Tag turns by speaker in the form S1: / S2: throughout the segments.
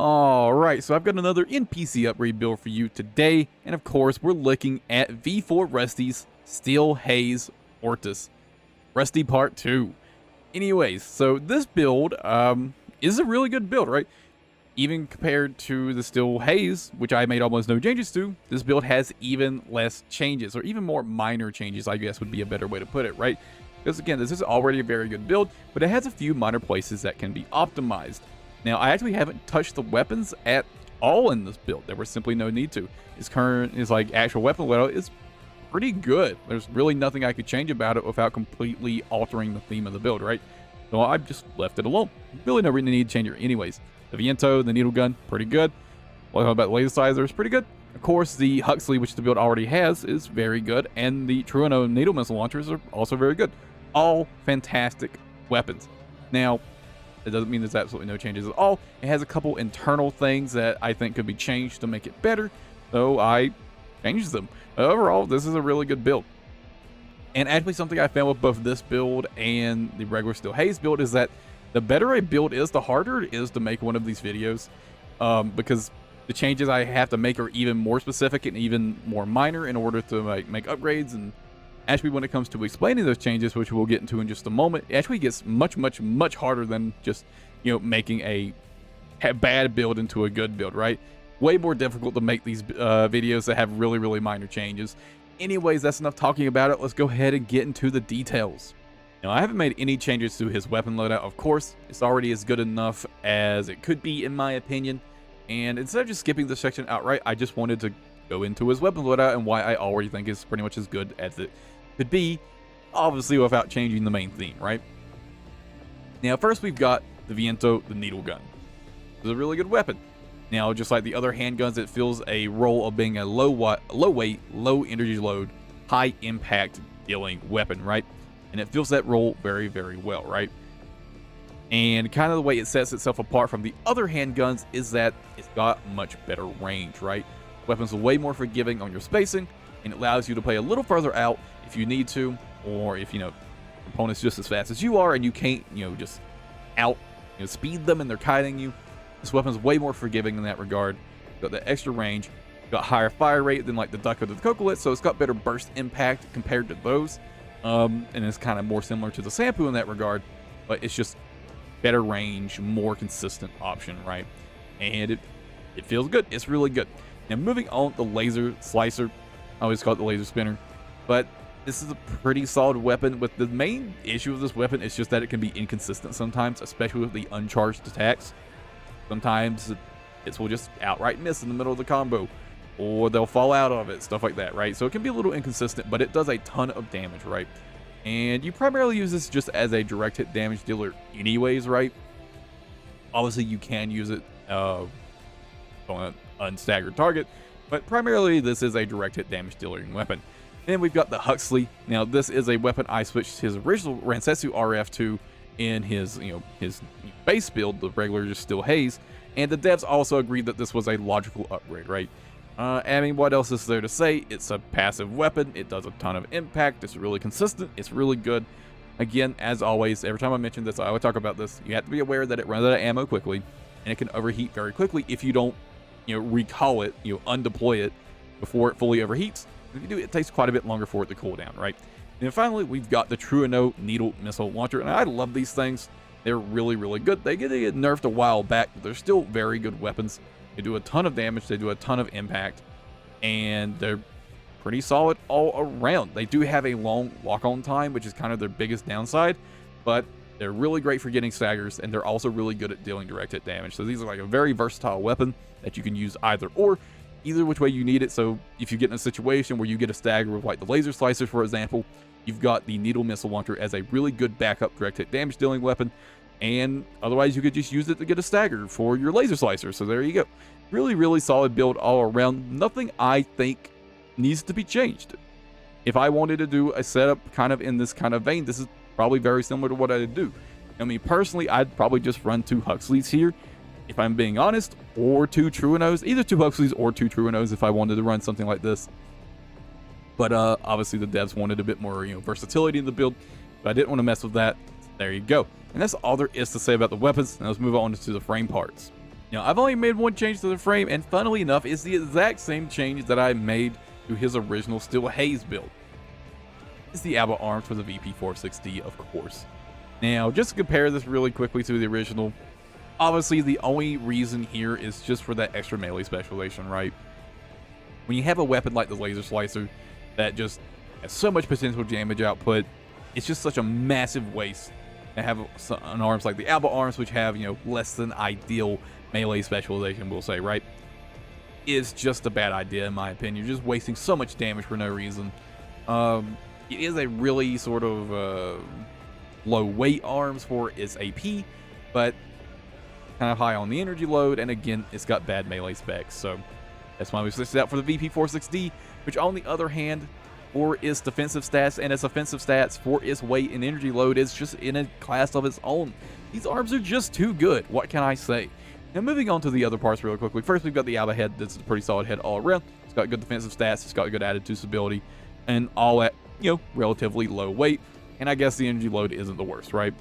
S1: Alright, so I've got another NPC upgrade build for you today, and of course we're looking at V.IV Rusty's Steel HAZE ORTUS. Rusty Part 2. Anyways, so this build is a really good build, right? Even compared to the Steel HAZE, which I made almost no changes to, this build has even less changes, or even more minor changes, I guess would be a better way to put it, right? Because again, this is already a very good build, but it has a few minor places that can be optimized. Now, I actually haven't touched the weapons at all in this build. There was simply no need to. His like actual weapon layout is pretty good. There's really nothing I could change about it without completely altering the theme of the build, right? So I've just left it alone. Really no reason to need to change it anyways. The Viento, the needle gun, pretty good. What about the laser sizer is pretty good. Of course, the Huxley, which the build already has, is very good. And the Trueno needle missile launchers are also very good. All fantastic weapons. Now, it doesn't mean there's absolutely no changes at all. It has a couple internal things that I think could be changed to make it better, so I changed them. But overall, this is a really good build. And actually something I found with both this build and the regular Steel HAZE build is that the better a build is, the harder it is to make one of these videos, because the changes I have to make are even more specific and even more minor in order to make upgrades. And actually, when it comes to explaining those changes, which we'll get into in just a moment, it actually gets much harder than just, making a bad build into a good build, right? Way more difficult to make these videos that have really minor changes. Anyways, that's enough talking about it. Let's go ahead and get into the details. Now, I haven't made any changes to his weapon loadout, of course. It's already as good enough as it could be, in my opinion. And instead of just skipping this section outright, I just wanted to go into his weapon loadout and why I already think is pretty much as good as it could be, obviously without changing the main theme, right? Now, first we've got the Viento, the needle gun. It's a really good weapon. Now, just like the other handguns, it fills a role of being a low weight, low energy load, high impact dealing weapon, right? And it fills that role very well, right? And kind of the way it sets itself apart from the other handguns is that it's got much better range, right? Weapons are way more forgiving on your spacing, and it allows you to play a little further out if you need to, or if opponent's just as fast as you are and you can't just speed them and they're kiting you. This weapon's way more forgiving in that regard. Got that extra range, got higher fire rate than like the Duck or the Cocolet, so it's got better burst impact compared to those, and it's kind of more similar to the Sampu in that regard, but it's just better range, more consistent option, right? And it feels good. It's really good. Now, moving on, the laser slicer. I always call it the laser spinner, but this is a pretty solid weapon. With the main issue of this weapon is just that it can be inconsistent sometimes, especially with the uncharged attacks. Sometimes it will just outright miss in the middle of the combo, or they'll fall out of it, stuff like that, right? So it can be a little inconsistent, but it does a ton of damage, right? And you primarily use this just as a direct hit damage dealer anyways, right? Obviously, you can use it on an unstaggered target, but primarily this is a direct hit damage dealing weapon. Then we've got the Huxley. Now, this is a weapon I switched his original Ransetsu RF to in his his base build, the regular just Steel HAZE, and the devs also agreed that this was a logical upgrade, right? I mean, what else is there to say? It's a passive weapon. It does a ton of impact. It's really consistent. It's really good. Again, as always, every time I mention this, I always talk about this. You have to be aware that it runs out of ammo quickly, and it can overheat very quickly if you don't, recall it, undeploy it before it fully overheats. If you do, it takes quite a bit longer for it to cool down, right? And then finally, we've got the Trueno needle missile launcher, and I love these things. They're really good. They get nerfed a while back, but they're still very good weapons. They do a ton of damage, they do a ton of impact, and they're pretty solid all around. They do have a long lock-on time, which is kind of their biggest downside, but they're really great for getting staggers, and they're also really good at dealing direct hit damage. So these are like a very versatile weapon that you can use either which way you need it. So if you get in a situation where you get a stagger with like the laser slicer, for example, you've got the needle missile launcher as a really good backup direct hit damage dealing weapon, and otherwise you could just use it to get a stagger for your laser slicer. So there you go. Really solid build all around. Nothing I think needs to be changed. If I wanted to do a setup kind of in this kind of vein, this is probably very similar to what I'd do. I mean, personally, I'd probably just run 2 Huxleys here, if I'm being honest, or 2 Truenos, either 2 Huxleys or 2 Truenos if I wanted to run something like this. But obviously the devs wanted a bit more, versatility in the build, but I didn't want to mess with that. There you go. And that's all there is to say about the weapons. Now let's move on to the frame parts. Now, I've only made one change to the frame, and funnily enough, it's the exact same change that I made to his original Steel HAZE build. It's the Alba arms for the VP46D, of course. Now, just to compare this really quickly to the original, obviously the only reason here is just for that extra melee specialization, right? When you have a weapon like the laser slicer that just has so much potential damage output, it's just such a massive waste to have an arms like the Alba arms, which have, you know, less than ideal melee specialization, we'll say, right? Is just a bad idea in my opinion. You're just wasting so much damage for no reason. It is a really sort of low weight arms for its AP, but kind of high on the energy load, and again, it's got bad melee specs, so that's why we switched it out for the VP46D, which on the other hand, for its defensive stats and its offensive stats, for its weight and energy load, is just in a class of its own. These arms are just too good. What can I say? Now, moving on to the other parts really quickly. First, we've got the Alba head. That's a pretty solid head all around. It's got good defensive stats. It's got good added stability, and all at, you know, relatively low weight. And I guess the energy load isn't the worst, right?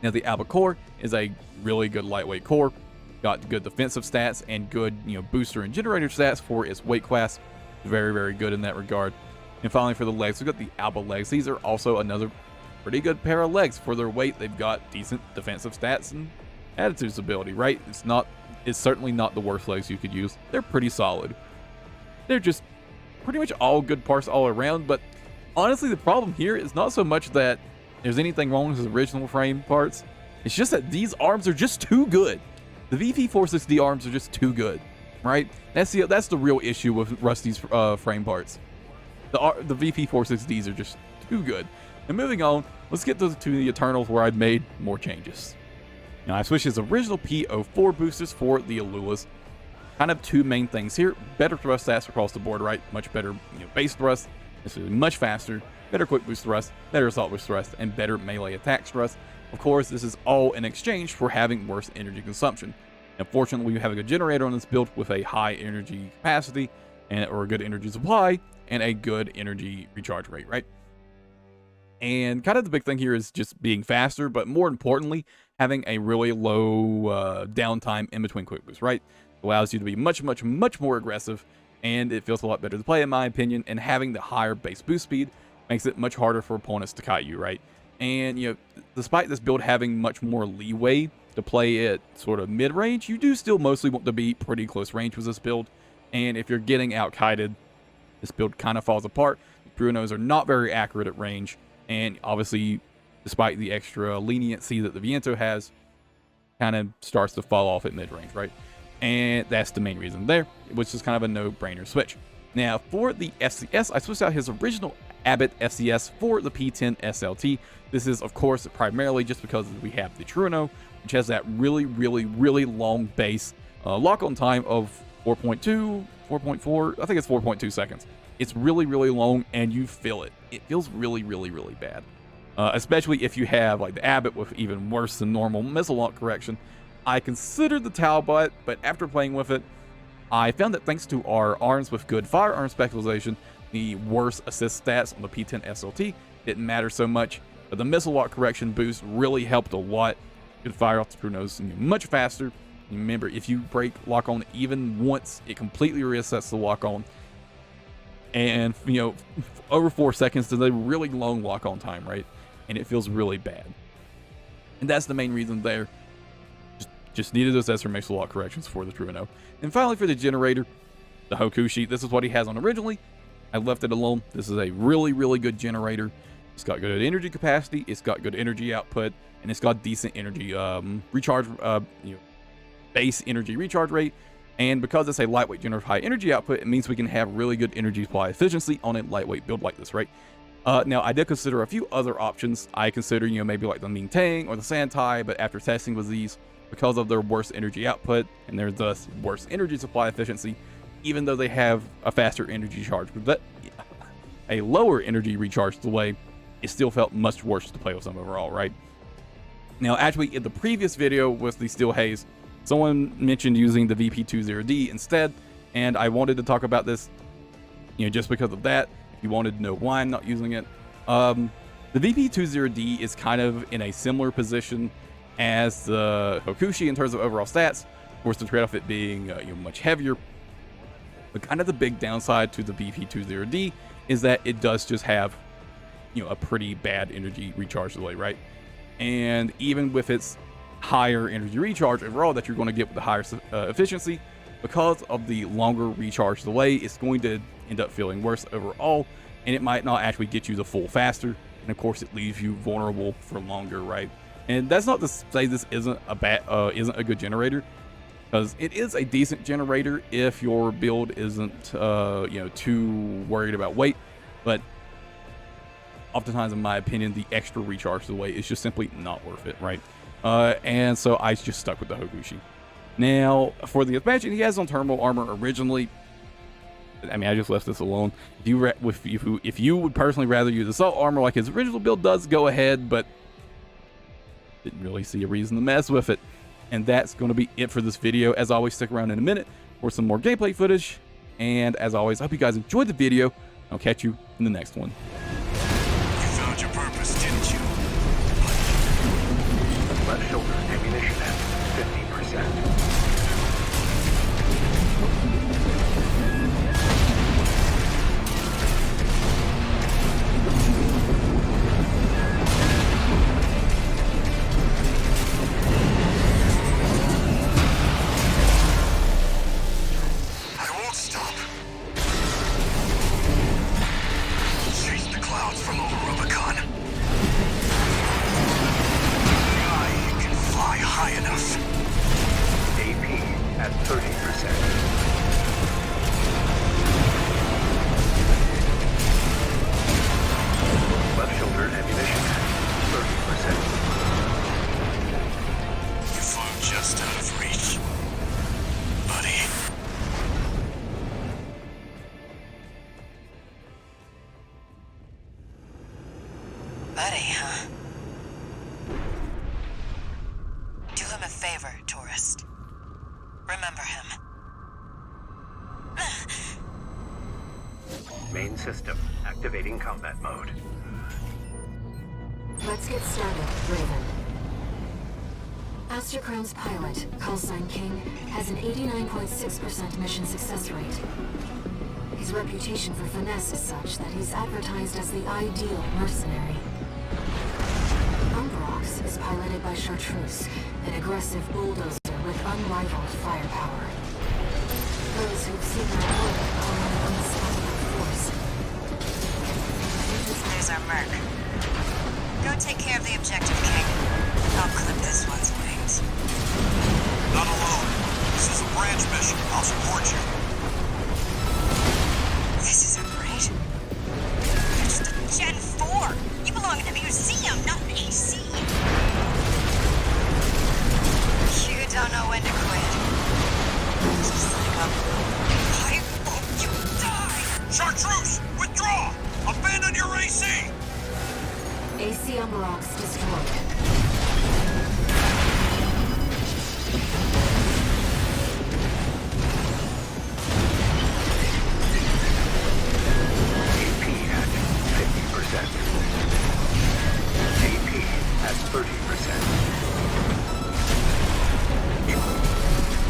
S1: Now, the Alba core is a really good lightweight core. Got good defensive stats and good, you know, booster and generator stats for its weight class. Very, very good in that regard. And finally, for the legs, we've got the Alba legs. These are also another pretty good pair of legs for their weight. They've got decent defensive stats and attitude stability, right? It's certainly not the worst legs you could use. They're pretty solid. They're just pretty much all good parts all around, but honestly, the problem here is not so much that there's anything wrong with his original frame parts. It's just that these arms are just too good. The VP46D arms are just too good, right? That's the real issue with Rusty's frame parts. The VP46Ds are just too good. And moving on, let's get to the Eternals, where I've made more changes. Now, I switched his original P04 boosters for the Alulas. Kind of two main things here. Better thrust stats across the board, right? Much better, you know, base thrust. This is much faster. Better quick boost thrust. Better assault boost thrust. And better melee attack thrust. Of course, this is all in exchange for having worse energy consumption. Unfortunately, we have a good generator on this build with a high energy capacity, or a good energy supply, and a good energy recharge rate, right? And kind of the big thing here is just being faster, but more importantly, having a really low downtime in between quick boosts, right? It allows you to be much, much, much more aggressive, and it feels a lot better to play, in my opinion. And having the higher base boost speed makes it much harder for opponents to kite you, right? And, you know, despite this build having much more leeway to play at sort of mid-range, you do still mostly want to be pretty close range with this build. And if you're getting out-kited, this build kind of falls apart. Brunos are not very accurate at range, and obviously, despite the extra leniency that the Viento has, kind of starts to fall off at mid-range, right? And that's the main reason there, which is kind of a no-brainer switch. Now, for the FCS, I switched out his original Abbott FCS for the P10 SLT. This is, of course, primarily just because we have the Truno, which has that really, really, really long base lock-on time of 4.2, 4.4, I think it's 4.2 seconds. It's really, really long, and you feel it. It feels really, really, really bad. Especially if you have, like, the Abbott with even worse than normal missile lock correction. I considered the Talbot, but after playing with it, I found that thanks to our arms with good firearm specialization, the worse assist stats on the P10 SLT didn't matter so much, but the missile lock correction boost really helped a lot. You could fire off the Prunos much faster. Remember, if you break lock on even once, it completely resets the lock on. And, you know, over 4 seconds is a really long lock on time, right? And it feels really bad. And that's the main reason there. Just needed those extra missile lock corrections for the Truno. And finally, for the generator, the Hokushi, this is what he has on originally. I left it alone. This is a really, really good generator. It's got good energy capacity, it's got good energy output, and it's got decent energy recharge, base energy recharge rate. And because it's a lightweight generator with high energy output, it means we can have really good energy supply efficiency on a lightweight build like this, right? Now, I did consider a few other options. I considered, maybe like the Ming Tang or the Santai, but after testing with these, because of their worse energy output and their thus worse energy supply efficiency, even though they have a faster energy charge, but a lower energy recharge delay, it still felt much worse to play with them overall, right? Now, actually, in the previous video with the Steel HAZE, someone mentioned using the VP20D instead, and I wanted to talk about this, just because of that. If you wanted to know why I'm not using it, the VP20D is kind of in a similar position as the Hokushi in terms of overall stats. Of course, the trade-off it being much heavier. But kind of the big downside to the BP20D is that it does just have a pretty bad energy recharge delay, right? And even with its higher energy recharge overall that you're going to get with the higher efficiency, because of the longer recharge delay, it's going to end up feeling worse overall, and it might not actually get you the full faster, and of course it leaves you vulnerable for longer, right? And that's not to say this isn't a good generator, because it is a decent generator if your build isn't too worried about weight, but oftentimes, in my opinion, the extra recharge delay is just simply not worth it, right? And so I just stuck with the Hokushi. Now, for the expansion, he has on thermal armor originally. I mean, I just left this alone. If you would personally rather use assault armor like his original build does, go ahead, but didn't really see a reason to mess with it. And that's going to be it for this video. As always, stick around in a minute for some more gameplay footage. And as always, I hope you guys enjoyed the video. I'll catch you in the next one.
S2: You found your purpose, didn't you?
S3: Left shoulder ammunition at 50%.
S2: I won't stop. Chase the clouds from over Rubicon. I can fly high enough.
S3: AP at 30%. Left shoulder ammunition at 30%.
S2: You flew just out of reach, buddy.
S4: Buddy, huh? Do him a favor, tourist. Remember him.
S3: Main system activating combat mode.
S5: Let's get started, Raven. Astrocrone's pilot, callsign King, has an 89.6% mission success rate. His reputation for finesse is such that he's advertised as the ideal mercenary. Umbrox is piloted by Chartreuse, an aggressive bulldozer with unrivaled firepower. Those who've seen her work call her an unstoppable force.
S4: There's our merc. Go take care of the objective, King. I'll clip this one's wings.
S2: Not alone. This is a branch mission. I'll support you.
S4: This isn't great. You're just a Gen 4. You belong in a museum, not an AC. You don't know when to quit. Just like I hope you die!
S2: Chartreuse, withdraw! Abandon your AC!
S5: AC Umbrox destroyed.
S3: AP at 50%. AP at 30%.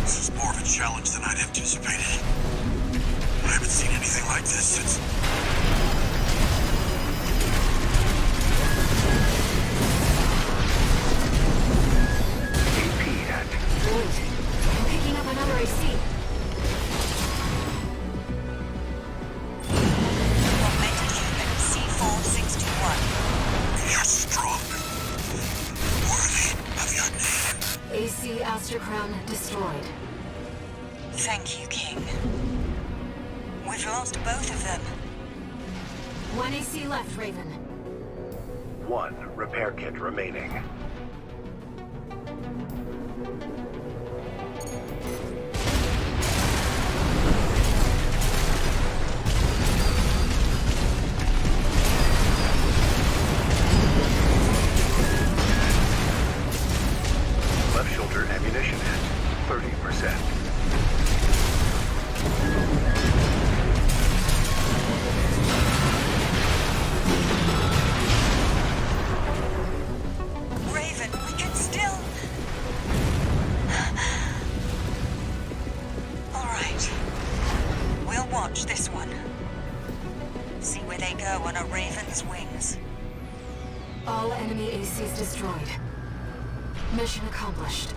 S2: This is more of a challenge than I'd anticipated. I haven't seen anything like this since...
S3: AP at
S5: Wait, I'm picking up another AC.
S4: Augmented human C-Fold 621.
S2: You're strong. Worthy of your name.
S5: AC Astrocrone destroyed.
S4: Thank you, King. We've lost both of them.
S5: One AC left, Raven.
S3: one repair kit remaining. Left shoulder ammunition at 30%.
S4: Raven, we can still... Watch this one. See where they go on a raven's wings.
S5: All enemy ACs destroyed. Mission accomplished.